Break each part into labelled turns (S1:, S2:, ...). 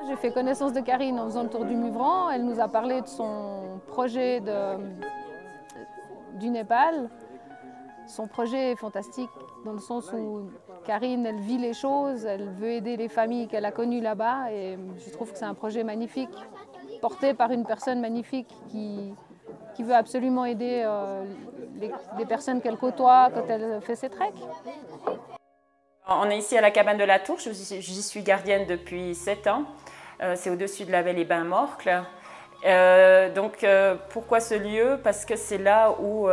S1: J'ai fait connaissance de Karine en faisant le tour du Muvran. Elle nous a parlé de son projet du Népal. Son projet est fantastique dans le sens où Karine, elle vit les choses, elle veut aider les familles qu'elle a connues là-bas et je trouve que c'est un projet magnifique, porté par une personne magnifique qui veut absolument aider les personnes qu'elle côtoie quand elle fait ses treks.
S2: On est ici à la cabane de la Tour, j'y suis gardienne depuis 7 ans. C'est au-dessus de la vallée Bain-Morcle. Pourquoi ce lieu? Parce que c'est là où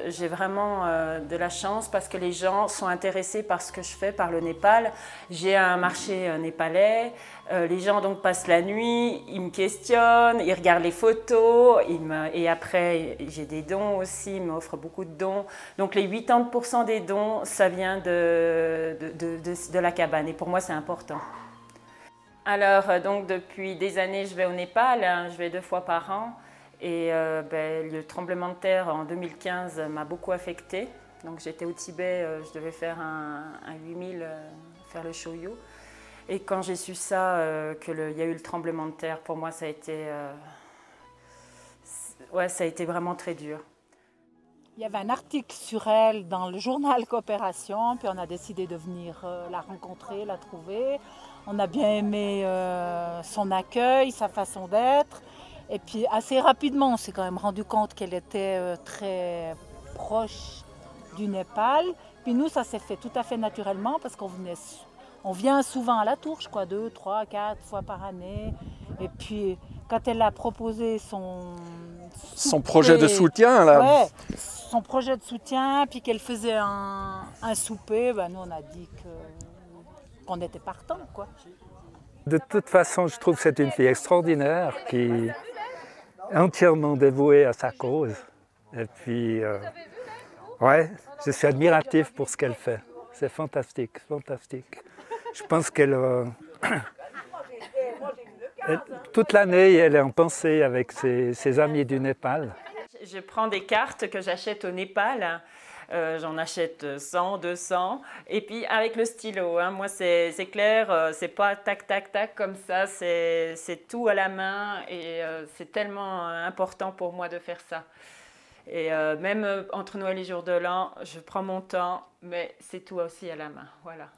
S2: j'ai vraiment de la chance, parce que les gens sont intéressés par ce que je fais, par le Népal. J'ai un marché népalais, les gens donc passent la nuit, ils me questionnent, ils regardent les photos, et après j'ai des dons aussi, ils m'offrent beaucoup de dons. Donc les 80% des dons, ça vient de la cabane, et pour moi c'est important. Alors, donc, depuis des années, je vais au Népal, hein, je vais 2 fois par an. Et le tremblement de terre en 2015 m'a beaucoup affectée. Donc, j'étais au Tibet, je devais faire un 8000, faire le Choyu. Et quand j'ai su ça, qu'il y a eu le tremblement de terre, pour moi, ça a été vraiment très dur.
S3: Il y avait un article sur elle dans le journal Coopération, puis on a décidé de venir la rencontrer, la trouver. On a bien aimé son accueil, sa façon d'être. Et puis assez rapidement, on s'est quand même rendu compte qu'elle était très proche du Népal. Puis nous, ça s'est fait tout à fait naturellement parce on vient souvent à la Tour, je crois, 2, 3, 4 fois par année. Et puis quand elle a proposé
S4: son projet de soutien, là.
S3: Ouais, son projet de soutien, puis qu'elle faisait un souper, ben nous on a dit qu'on était partant, quoi.
S4: De toute façon, je trouve que c'est une fille extraordinaire qui est entièrement dévouée à sa cause. Et puis, ouais, je suis admiratif pour ce qu'elle fait. C'est fantastique, fantastique. Je pense qu'elle... toute l'année, elle est en pensée avec ses amis du Népal.
S2: Je prends des cartes que j'achète au Népal. J'en achète 100, 200, et puis avec le stylo, hein. Moi c'est clair, c'est pas tac tac tac comme ça, c'est tout à la main, et c'est tellement important pour moi de faire ça. Et même entre Noël et Jour de l'An, je prends mon temps, mais c'est tout aussi à la main, voilà.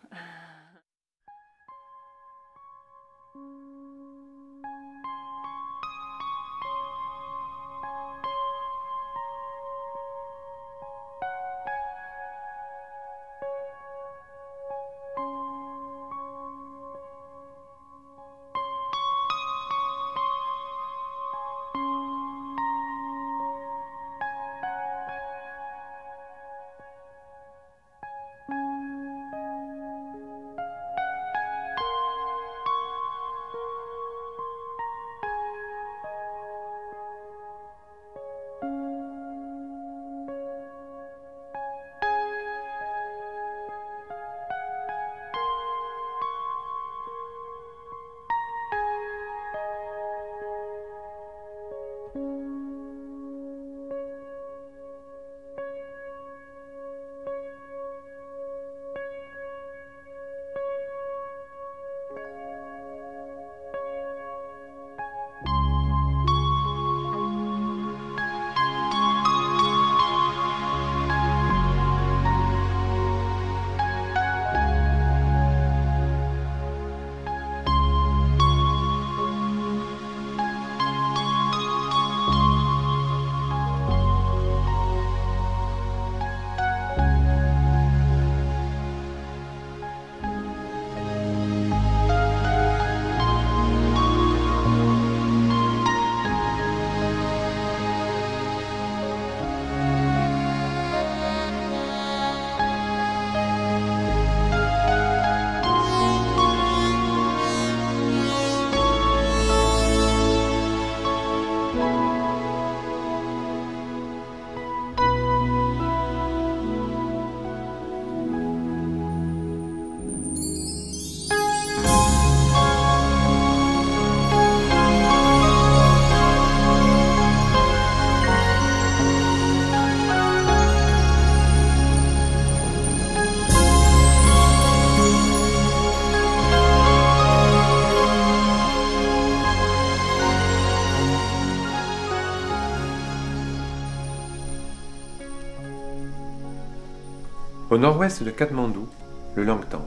S5: Au nord-ouest de Katmandou, le Langtang.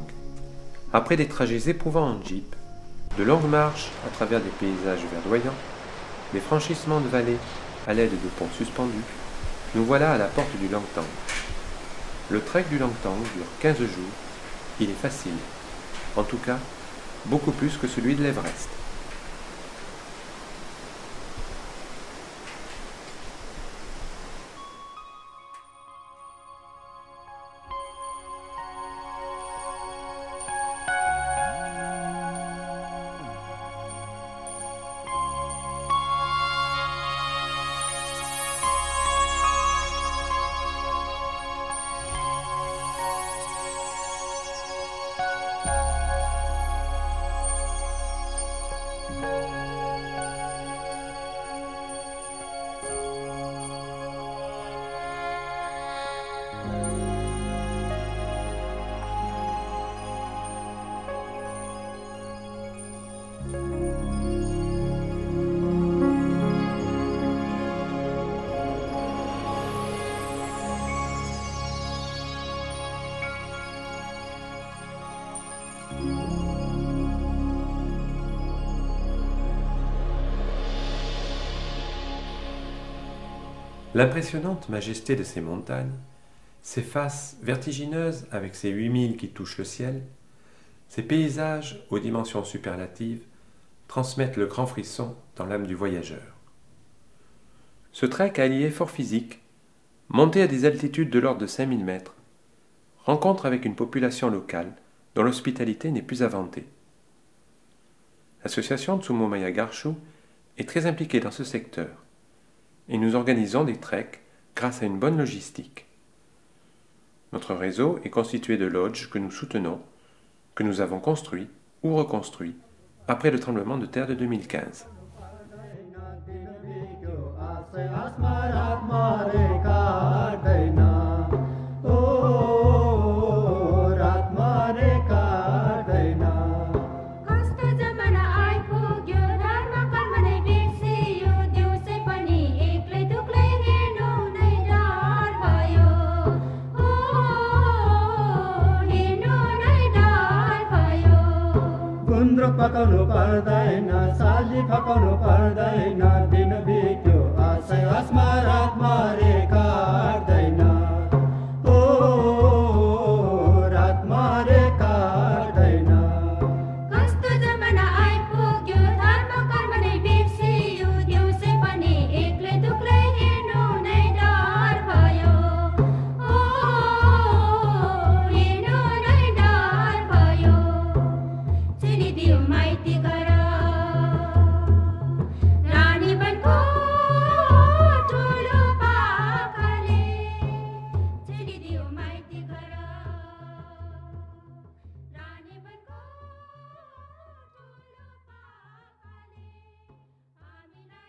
S5: Après des trajets éprouvants en jeep, de longues marches à travers des paysages verdoyants, des franchissements de vallées à l'aide de ponts suspendus, nous voilà à la porte du Langtang. Le trek du Langtang dure 15 jours. Il est facile. En tout cas, beaucoup plus que celui de l'Everest. L'impressionnante majesté de ces montagnes, ces faces vertigineuses avec ces 8000 qui touchent le ciel, ces paysages aux dimensions superlatives transmettent le grand frisson dans l'âme du voyageur. Ce trek allié fort physique, monté à des altitudes de l'ordre de 5000 mètres, rencontre avec une population locale dont l'hospitalité n'est plus à vanter. L'association Tsumo Maya Garshu est très impliquée dans ce secteur et nous organisons des treks grâce à une bonne logistique. Notre réseau est constitué de lodges que nous soutenons, que nous avons construits ou reconstruits après le tremblement de terre de 2015.
S6: पकाउनु पर्दैन साली फकाउनु पर्दैन दिन बित्यो आशै आसमा रातमा रे काट्दैन ओ रातमा रे काट्दैन
S7: कस्तो जमाना आइपुग्यो धर्म कर्म नै बिर्सियो देउसे पनि एक्लै दुक्लै हिँड्नु नै डर भयो ओ हिँड्नु नै डर भयो चलिदियो माइती घर रानी बनको ठुलो पाखाले चलिदियो माइती घर रानी बनको ठुलो पाखाले हामीलाई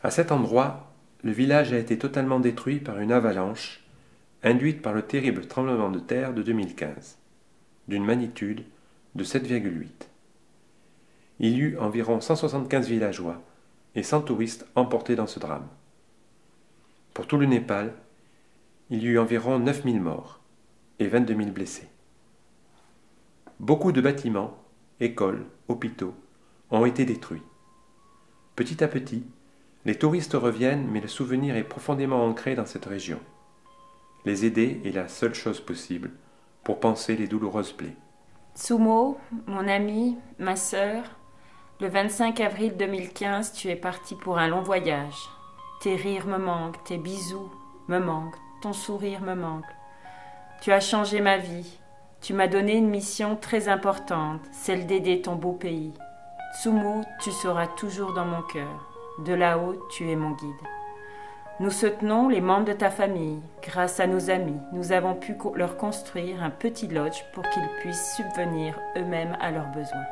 S5: À cet endroit, le village a été totalement détruit par une avalanche induite par le terrible tremblement de terre de 2015, d'une magnitude de 7,8. Il y eut environ 175 villageois et 100 touristes emportés dans ce drame. Pour tout le Népal, il y eut environ 9000 morts et 22 000 blessés. Beaucoup de bâtiments, écoles, hôpitaux ont été détruits. Petit à petit, les touristes reviennent, mais le souvenir est profondément ancré dans cette région. Les aider est la seule chose possible pour panser les douloureuses plaies.
S2: Tsumo, mon ami, ma sœur, le 25 avril 2015, tu es parti pour un long voyage. Tes rires me manquent, tes bisous me manquent, ton sourire me manque. Tu as changé ma vie. Tu m'as donné une mission très importante, celle d'aider ton beau pays. Tsumo, tu seras toujours dans mon cœur. De là-haut, tu es mon guide. Nous soutenons les membres de ta famille. Grâce à nos amis, nous avons pu leur construire un petit lodge pour qu'ils puissent subvenir eux-mêmes à leurs besoins.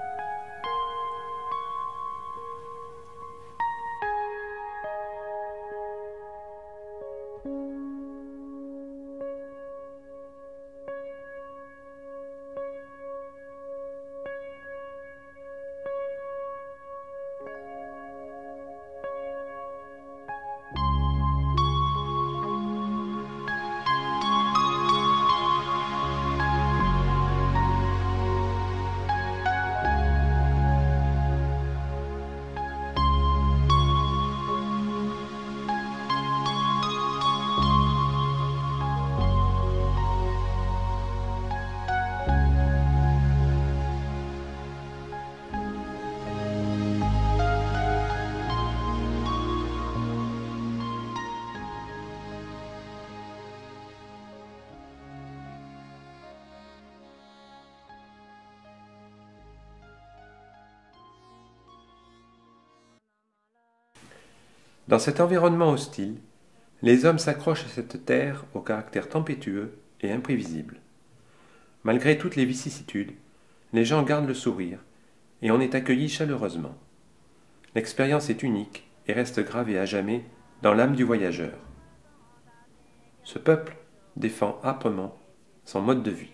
S5: Dans cet environnement hostile, les hommes s'accrochent à cette terre au caractère tempétueux et imprévisible. Malgré toutes les vicissitudes, les gens gardent le sourire et on est accueilli chaleureusement. L'expérience est unique et reste gravée à jamais dans l'âme du voyageur. Ce peuple défend âprement son mode de vie.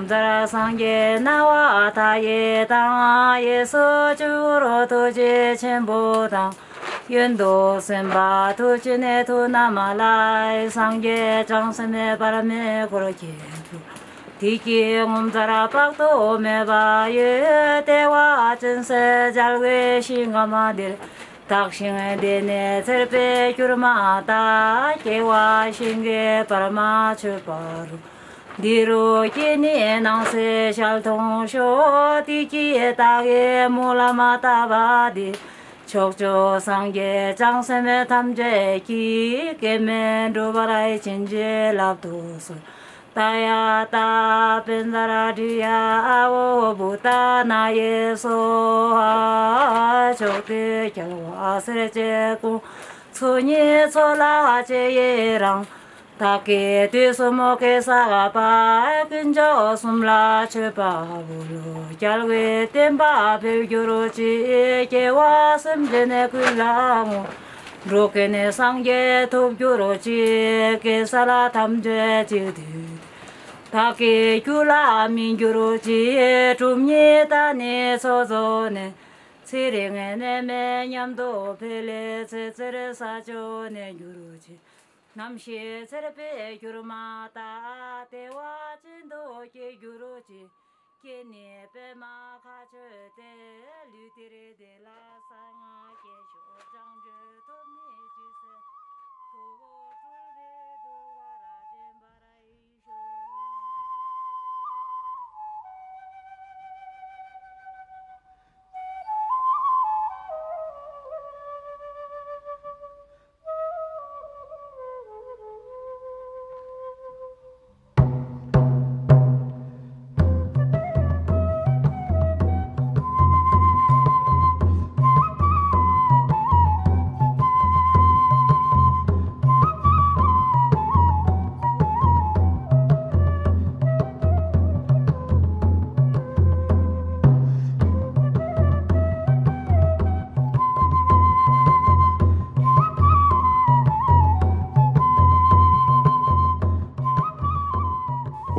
S8: 옴자라 상계 나와 다예 당아에서 주로 도제 첨보당 연도 선바 도진의 도나마라의 상계 장선의 바람에 고르게 디기 옴자라 박도 매바예 대와 전세 잘외 신가마들 닥싱의 대내 설배 규르마다 개와 신계 바람아 출바루 니로 기니 낭세 샬통쇼 디기에 다게 몰라마다바디 촉조 상계 장샘의 탐제 기계면 루바라의 진제 랍도소 따야따 벤다라리야 오부다 나예소 족대 결과 스레제고 손이 솔라제예랑 다게 뒤소목에 사가바 근저 숨라 쳐바부로 결외 땜바 별교로지 개와 섬전에 글랑오 로케네 상계 돕교로지 개사라 담제지들 다게 규라 민교로지 좀예다네 소소네 세령에 내매 냠도 벨레 제제레 사조네 유로지 남시 세레페 규르마다 대와 진도 개규로지 개니 베마 가져대 류디레 데라 상아 개쇼 장제 도미 지세 도고 줄베 도와라 젠바라이쇼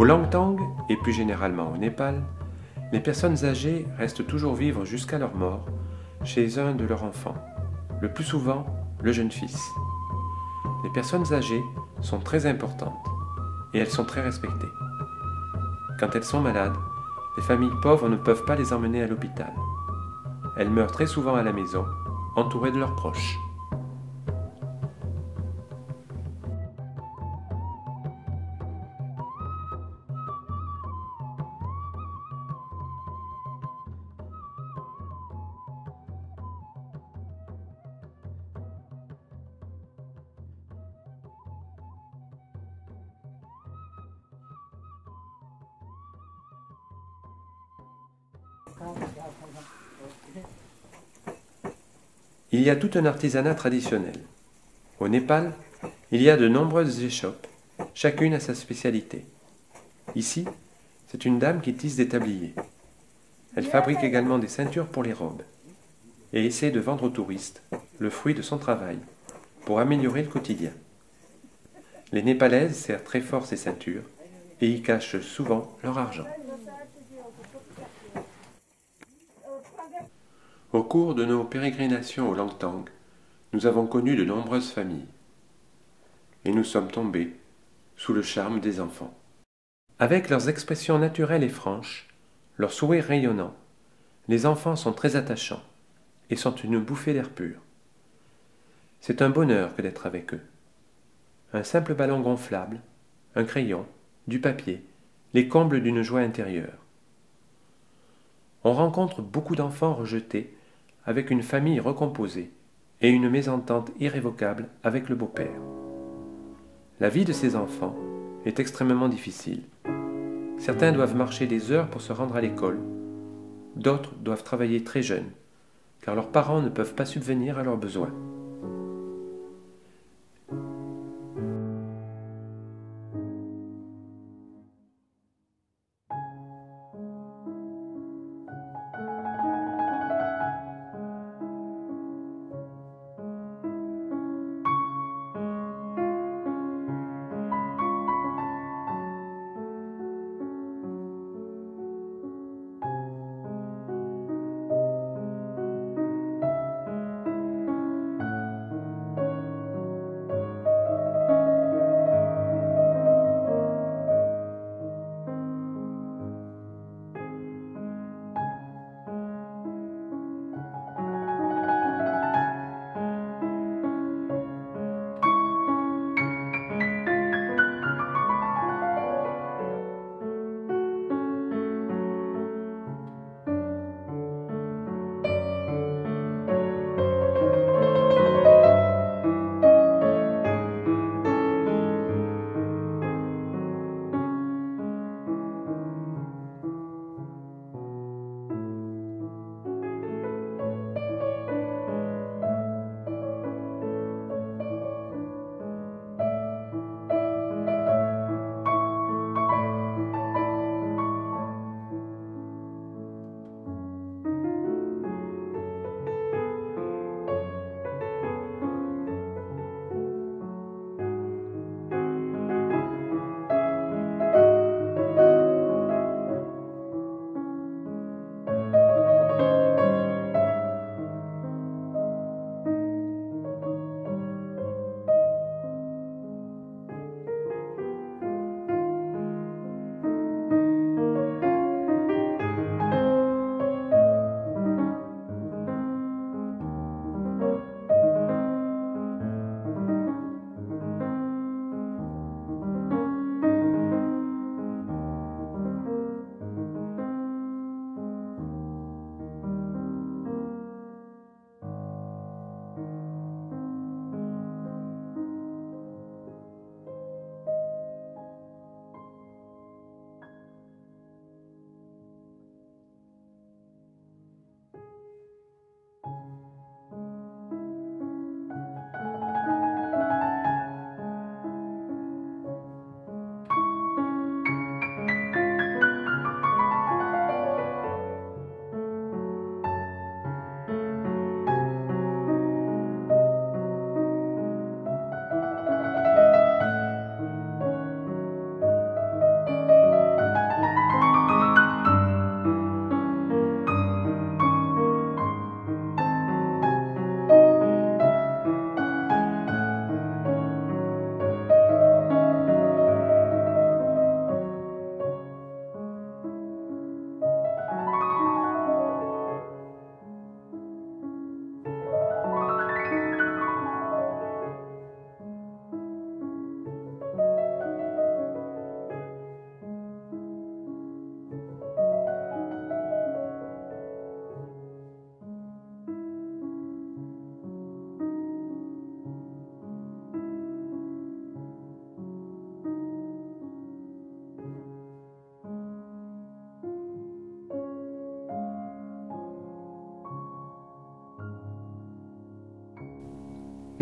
S5: Au Langtang, et plus généralement au Népal, les personnes âgées restent toujours vivre jusqu'à leur mort chez un de leurs enfants, le plus souvent le jeune fils. Les personnes âgées sont très importantes et elles sont très respectées. Quand elles sont malades, les familles pauvres ne peuvent pas les emmener à l'hôpital. Elles meurent très souvent à la maison, entourées de leurs proches. Il y a tout un artisanat traditionnel. Au Népal, il y a de nombreuses échoppes, chacune a sa spécialité. Ici, c'est une dame qui tisse des tabliers. Elle fabrique également des ceintures pour les robes et essaie de vendre aux touristes le fruit de son travail pour améliorer le quotidien. Les Népalaises serrent très fort ces ceintures et y cachent souvent leur argent. Au cours de nos pérégrinations au Langtang, nous avons connu de nombreuses familles. Et nous sommes tombés sous le charme des enfants. Avec leurs expressions naturelles et franches, leurs sourires rayonnants, les enfants sont très attachants et sont une bouffée d'air pur. C'est un bonheur que d'être avec eux. Un simple ballon gonflable, un crayon, du papier les combles d'une joie intérieure. On rencontre beaucoup d'enfants rejetés avec une famille recomposée et une mésentente irrévocable avec le beau-père. La vie de ces enfants est extrêmement difficile. Certains doivent marcher des heures pour se rendre à l'école, d'autres doivent travailler très jeunes, car leurs parents ne peuvent pas subvenir à leurs besoins.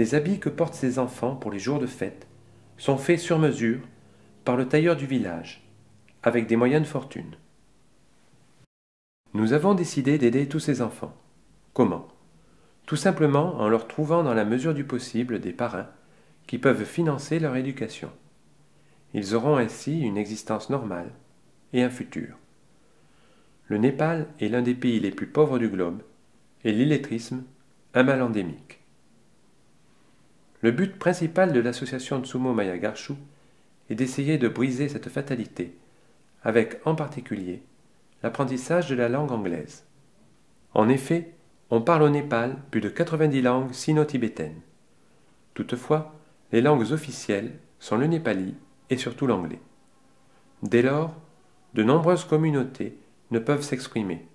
S5: Les habits que portent ces enfants pour les jours de fête sont faits sur mesure par le tailleur du village, avec des moyens de fortune. Nous avons décidé d'aider tous ces enfants. Comment? Tout simplement en leur trouvant dans la mesure du possible des parrains qui peuvent financer leur éducation. Ils auront ainsi une existence normale et un futur. Le Népal est l'un des pays les plus pauvres du globe et l'illettrisme un mal endémique. Le but principal de l'association Tsumo Maya Garshu est d'essayer de briser cette fatalité, avec en particulier l'apprentissage de la langue anglaise. En effet, on parle au Népal plus de 90 langues sino-tibétaines. Toutefois, les langues officielles sont le népali et surtout l'anglais. Dès lors, de nombreuses communautés ne peuvent s'exprimer.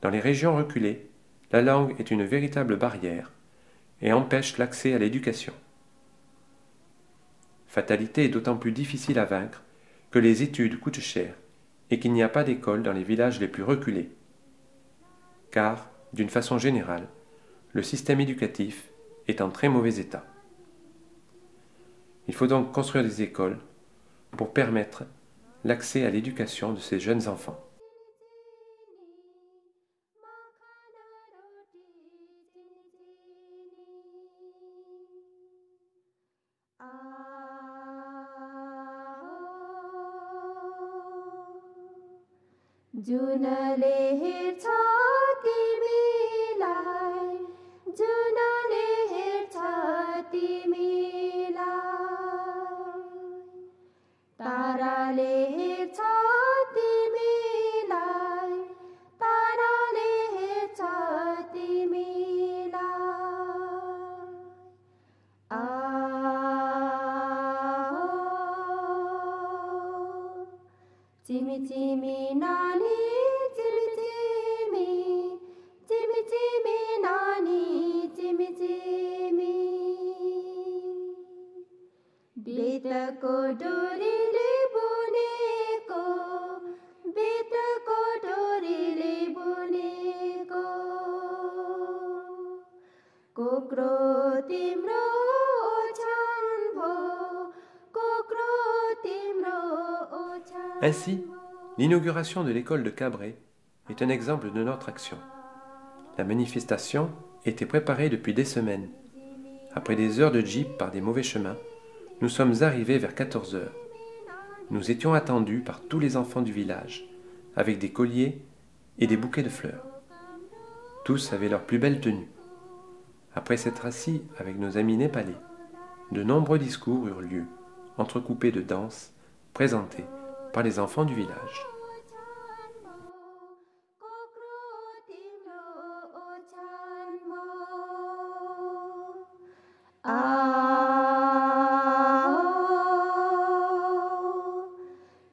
S5: Dans les régions reculées, la langue est une véritable barrière et empêche l'accès à l'éducation. Fatalité est d'autant plus difficile à vaincre que les études coûtent cher et qu'il n'y a pas d'école dans les villages les plus reculés. Car, d'une façon générale, le système éducatif est en très mauvais état. Il faut donc construire des écoles pour permettre l'accès à l'éducation de ces jeunes enfants.
S7: जुनले हेर्छ तिमीलाई जुनले हेर्छ तिमीलाई ताराले हेर्छ तिमीलाई ताराले हेर्छ तिमीलाई चिमी चिमी नानी चिमी चिमी चिमी चिमी नानी चिमी चिमी बेतको डोरीले बुनेको बेतको डोरीले बुनेको कोक्रो तिम्रो ओछ्यान भो कोक्रो तिम्रो ओछ्यान.
S5: Ainsi, l'inauguration de l'école de Cabret est un exemple de notre action. La manifestation était préparée depuis des semaines. Après des heures de jeep par des mauvais chemins, nous sommes arrivés vers 14 heures. Nous étions attendus par tous les enfants du village, avec des colliers et des bouquets de fleurs. Tous avaient leur plus belle tenue. Après s'être assis avec nos amis népalais, de nombreux discours eurent lieu, entrecoupés de danses présentées par les enfants du village.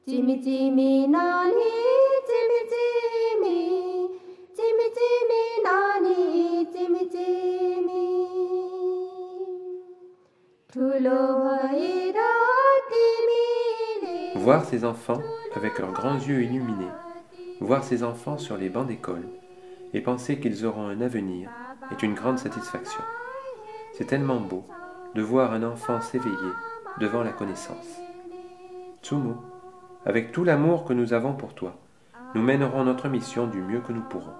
S7: Jimmy Jimmy Nani Jimmy Jimmy Jimmy Jimmy Nani Jimmy Jimmy Thulo bhaera timile.
S5: Voir ces enfants avec leurs grands yeux illuminés, voir ces enfants sur les bancs d'école et penser qu'ils auront un avenir est une grande satisfaction. C'est tellement beau de voir un enfant s'éveiller devant la connaissance. Tsumo, avec tout l'amour que nous avons pour toi, nous mènerons notre mission du mieux que nous pourrons.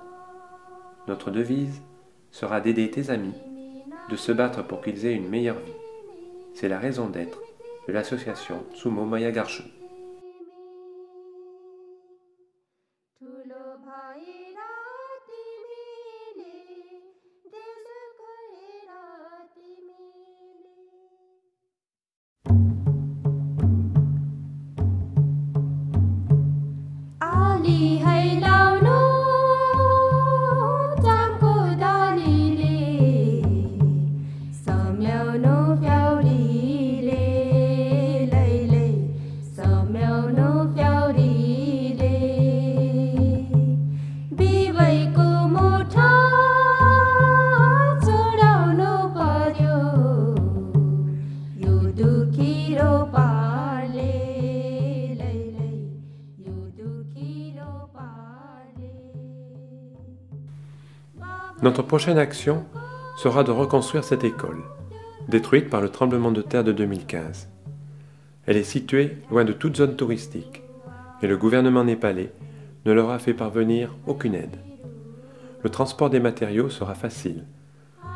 S5: Notre devise sera d'aider tes amis, de se battre pour qu'ils aient une meilleure vie. C'est la raison d'être de l'association Tsumo Maya Garshu. Notre prochaine action sera de reconstruire cette école, détruite par le tremblement de terre de 2015. Elle est située loin de toute zone touristique, et le gouvernement népalais ne leur a fait parvenir aucune aide. Le transport des matériaux sera facile,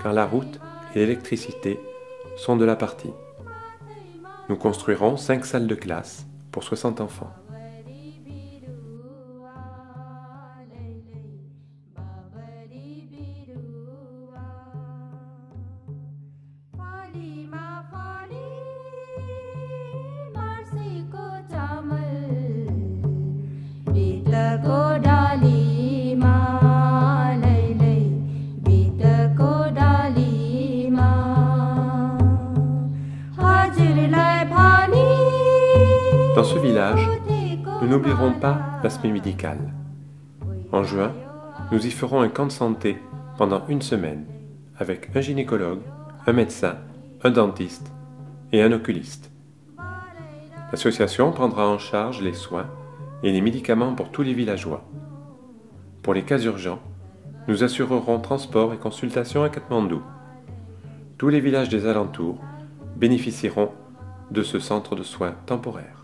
S5: car la route et l'électricité sont de la partie. Nous construirons 5 salles de classe pour 60 enfants. Dans ce village, n'oublierons pas l'aspect médical. En juin, nous y ferons un camp de santé pendant une semaine, avec un gynécologue, un médecin, un dentiste et un oculiste. L'association prendra en charge les soins et les médicaments pour tous les villageois. Pour les cas urgents, nous assurerons transport et consultation à Katmandou. Tous les villages des alentours bénéficieront de ce centre de soins temporaire.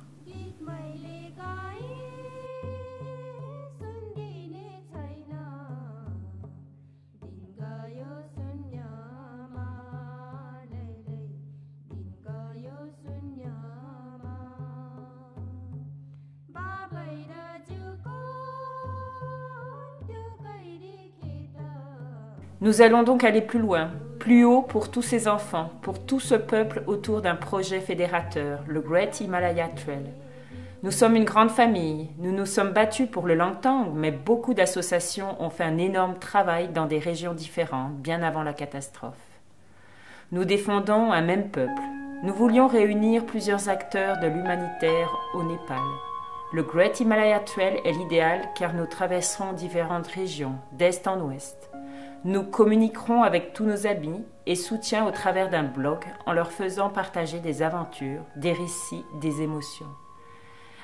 S2: Nous allons donc aller plus loin, plus haut pour tous ces enfants, pour tout ce peuple autour d'un projet fédérateur, le Great Himalaya Trail. Nous sommes une grande famille, nous nous sommes battus pour le Langtang, mais beaucoup d'associations ont fait un énorme travail dans des régions différentes, bien avant la catastrophe. Nous défendons un même peuple. Nous voulions réunir plusieurs acteurs de l'humanitaire au Népal. Le Great Himalaya Trail est l'idéal car nous traverserons différentes régions, d'est en ouest. Nous communiquerons avec tous nos amis et soutiens au travers d'un blog en leur faisant partager des aventures, des récits, des émotions.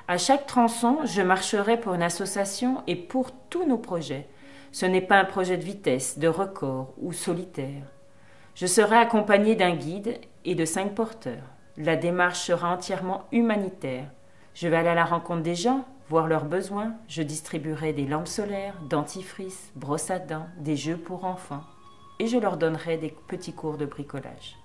S2: À chaque tronçon, je marcherai pour une association et pour tous nos projets. Ce n'est pas un projet de vitesse, de record ou solitaire. Je serai accompagné d'un guide et de 5 porteurs. La démarche sera entièrement humanitaire. Je vais aller à la rencontre des gens, voir leurs besoins. Je distribuerai des lampes solaires, dentifrices, brosses à dents, des jeux pour enfants. Et je leur donnerai des petits cours de bricolage.